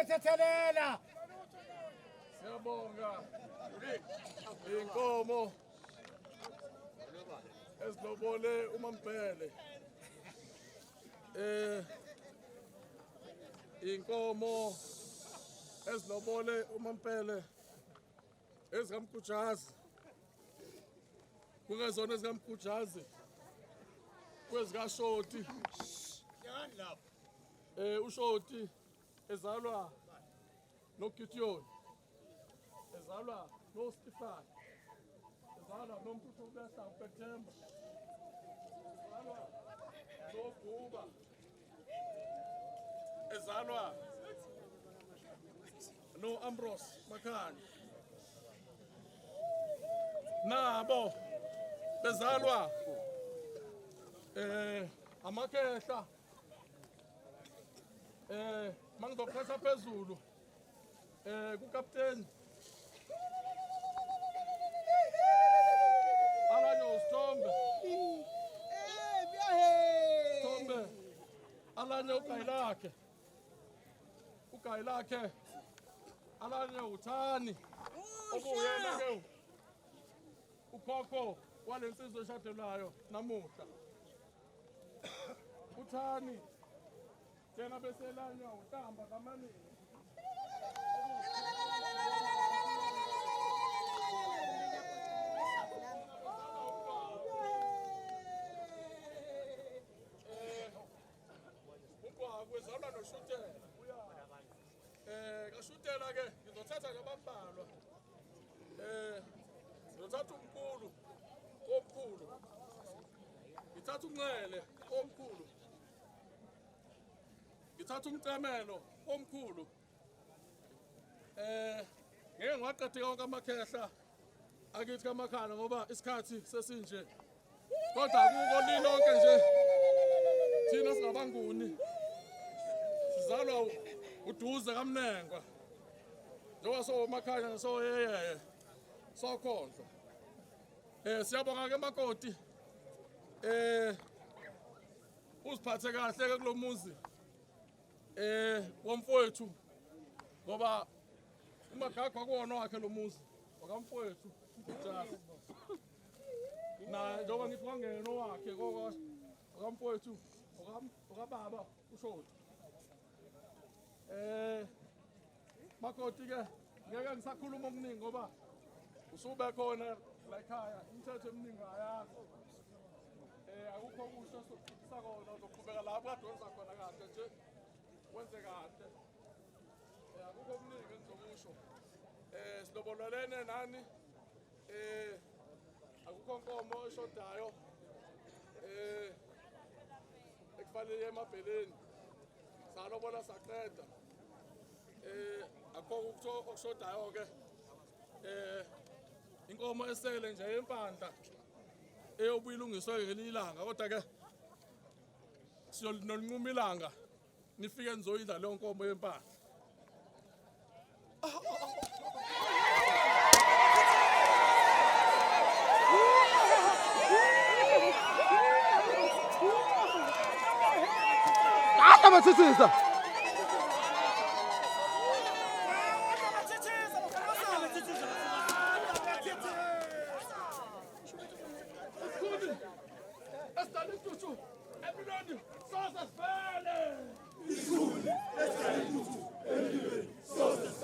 sethethelela. Siyabonga. Inkomo esilobole uMampele. Inkomo esilobole uMampele ezikamgujazi. Kungezona ezikamgujazi. Kwezikashoti. Ushoti ezalwa noGideon. Ezalwa noStefan. Ezalwa noMputhu-Besa uPethemba. Ezalwa noGuba. Ezalwa noAmbrose Makhanya. Nabo bezalwa amakehla mangizophetha phezulu kuKapteni Alanyo Sithombe Alanyo ugayilakhe Alanyo uThani obuyena ke ukhokho walensizwe eshadelayo namuhla uThani tena beselanya uTamba kaManini kwezalwa noShutela kaShutela ke ngizothatha nje abambalwa ngizothatha omkhulu ngithatha uNcele omkhulu ngithatha umcamelo omkhulu ngeke ngiwaqede konke amakhehla akithi kaMakhanda ngoba isikhathi sesinje kodwa kuko lilonke nje thina singabanguni sizalwa uduze kaMnengwa njengoba soMakhanya soyeyeye sokhondlo siyabonga ke makoti usiphathe kahle ke kulomuzi womfowethu ngoba uMagagwa kuwona wakhe lo muzi wakamfowethu uJazi na njengoba ngithi wangena wakhe wakamfowethu wakababa uShoti makoti ke ngeke ngisakhuluma okuningi ngoba usube khona la ekhaya imithetho eminingi ayazi akukho kusho sakona uzoqhubeka lapho kade wenza khona kahle nje wenze kahle akukho okuningi engizokusho silobolelene nani akukho nkomo eshodayo ekufanele emabheleni salobola saqeda akukho okushodayo ke inkomo esele nje empandla eyobuyilungiswa ngelilanga kodwa ke siyolinquma ilanga nifike nizoyidla leyo nkomo yempandla Bathithisa Sosa